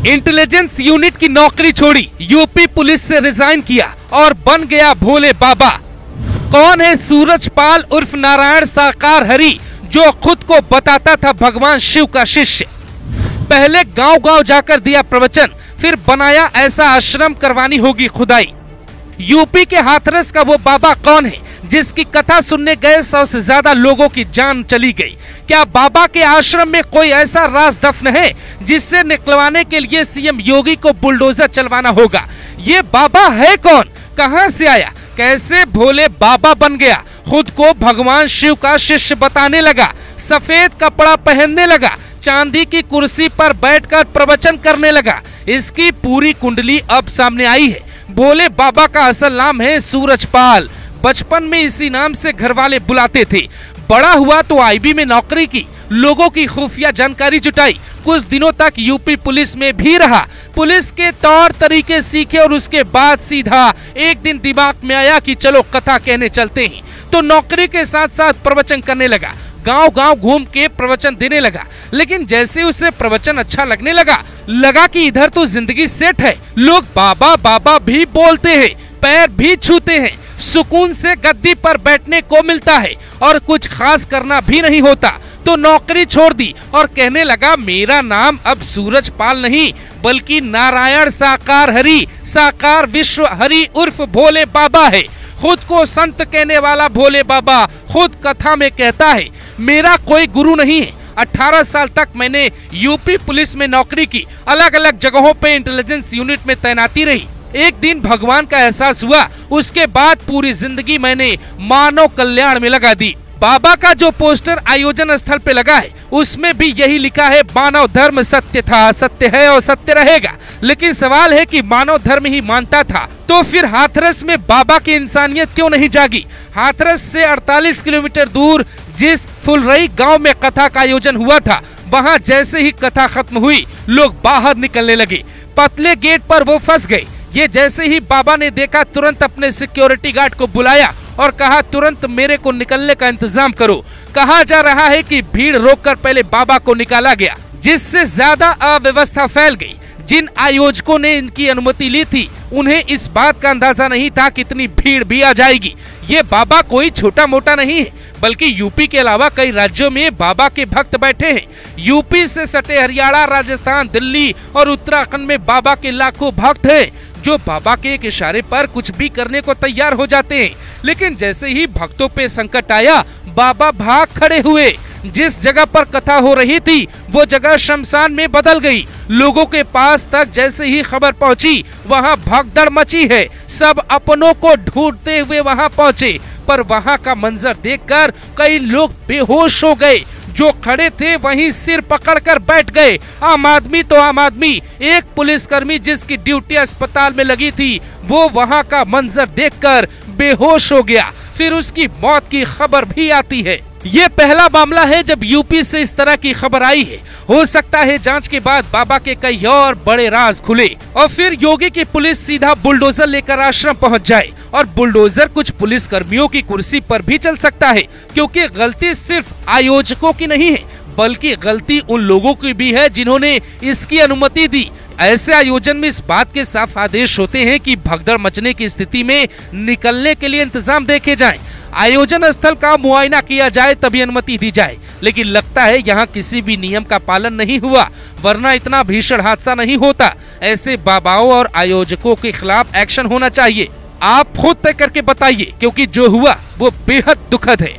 Intelligence unit की नौकरी छोड़ी, यूपी पुलिस से रिजाइन किया और बन गया भोले बाबा। कौन है सूरजपाल उर्फ नारायण साकार हरि, जो खुद को बताता था भगवान शिव का शिष्य? पहले गांव-गांव जाकर दिया प्रवचन, फिर बनाया ऐसा आश्रम करवानी होगी खुदाई। यूपी के हाथरस का वो बाबा कौन है जिसकी कथा सुनने गए 100 से ज्यादा लोगों की जान चली गई? क्या बाबा के आश्रम में कोई ऐसा राज दफन है जिससे निकलवाने के लिए सीएम योगी को बुलडोजर चलवाना होगा? ये बाबा है कौन, कहां से आया, कैसे भोले बाबा बन गया? खुद को भगवान शिव का शिष्य बताने लगा, सफेद कपड़ा पहनने लगा, चांदी की कुर्सी पर बैठकर प्रवचन करने लगा। इसकी पूरी कुंडली अब सामने आई है। भोले बाबा का असल नाम है सूरजपाल। बचपन में इसी नाम से घरवाले बुलाते थे। बड़ा हुआ तो आईबी में नौकरी की, लोगों की खुफिया जानकारी जुटाई, कुछ दिनों तक यूपी पुलिस में भी रहा। पुलिस के तौर तरीके सीखे और उसके बाद सीधा एक दिन दिमाग में आया कि चलो कथा कहने चलते हैं, तो नौकरी के साथ साथ प्रवचन करने लगा। गांव-गांव घूम के प्रवचन देने लगा। लेकिन जैसे उसे प्रवचन अच्छा लगने लगा कि इधर तो जिंदगी सेट है, लोग बाबा बाबा भी बोलते हैं, पैर भी छूते हैं, सुकून से गद्दी पर बैठने को मिलता है और कुछ खास करना भी नहीं होता। तो नौकरी छोड़ दी और कहने लगा मेरा नाम अब सूरजपाल नहीं बल्कि नारायण साकार हरि, साकार विश्व हरि उर्फ भोले बाबा है। खुद को संत कहने वाला भोले बाबा खुद कथा में कहता है मेरा कोई गुरु नहीं है। 18 साल तक मैंने यूपी पुलिस में नौकरी की, अलग अलग जगहों पे इंटेलिजेंस यूनिट में तैनाती रही। एक दिन भगवान का एहसास हुआ, उसके बाद पूरी जिंदगी मैंने मानव कल्याण में लगा दी। बाबा का जो पोस्टर आयोजन स्थल पे लगा है उसमें भी यही लिखा है मानव धर्म सत्य था, सत्य है और सत्य रहेगा। लेकिन सवाल है कि मानव धर्म ही मानता था तो फिर हाथरस में बाबा की इंसानियत क्यों नहीं जागी? हाथरस से 48 किलोमीटर दूर जिस फुलरई गांव में कथा का आयोजन हुआ था, वहां जैसे ही कथा खत्म हुई लोग बाहर निकलने लगे। पतले गेट पर वो फंस गए। ये जैसे ही बाबा ने देखा तुरंत अपने सिक्योरिटी गार्ड को बुलाया और कहा तुरंत मेरे को निकलने का इंतजाम करो। कहा जा रहा है कि भीड़ रोककर पहले बाबा को निकाला गया, जिससे ज्यादा अव्यवस्था फैल गई। जिन आयोजकों ने इनकी अनुमति ली थी उन्हें इस बात का अंदाजा नहीं था कि इतनी भीड़ भी आ जाएगी। ये बाबा कोई छोटा मोटा नहीं है, बल्कि यूपी के अलावा कई राज्यों में बाबा के भक्त बैठे हैं। यूपी से सटे हरियाणा, राजस्थान, दिल्ली और उत्तराखंड में बाबा के लाखों भक्त हैं जो बाबा के एक इशारे पर कुछ भी करने को तैयार हो जाते हैं। लेकिन जैसे ही भक्तों पे संकट आया, बाबा भाग खड़े हुए। जिस जगह पर कथा हो रही थी वो जगह शमशान में बदल गई। लोगों के पास तक जैसे ही खबर पहुंची वहां भगदड़ मची है। सब अपनों को ढूंढते हुए वहां पहुंचे, पर वहां का मंजर देखकर कई लोग बेहोश हो गए। जो खड़े थे वहीं सिर पकड़कर बैठ गए। आम आदमी तो आम आदमी, एक पुलिसकर्मी जिसकी ड्यूटी अस्पताल में लगी थी वो वहां का मंजर देखकर बेहोश हो गया। फिर उसकी मौत की खबर भी आती है। ये पहला मामला है जब यूपी से इस तरह की खबर आई है। हो सकता है जांच के बाद बाबा के कई और बड़े राज खुले और फिर योगी की पुलिस सीधा बुलडोजर लेकर आश्रम पहुंच जाए। और बुलडोजर कुछ पुलिस कर्मियों की कुर्सी पर भी चल सकता है, क्योंकि गलती सिर्फ आयोजकों की नहीं है बल्कि गलती उन लोगों की भी है जिन्होंने इसकी अनुमति दी। ऐसे आयोजन में इस बात के साफ आदेश होते हैं कि भगदड़ मचने की स्थिति में निकलने के लिए इंतजाम देखे जाएं। आयोजन स्थल का मुआयना किया जाए तभी अनुमति दी जाए। लेकिन लगता है यहाँ किसी भी नियम का पालन नहीं हुआ, वरना इतना भीषण हादसा नहीं होता। ऐसे बाबाओं और आयोजकों के खिलाफ एक्शन होना चाहिए। आप खुद तय करके बताइए, क्योंकि जो हुआ वो बेहद दुखद है।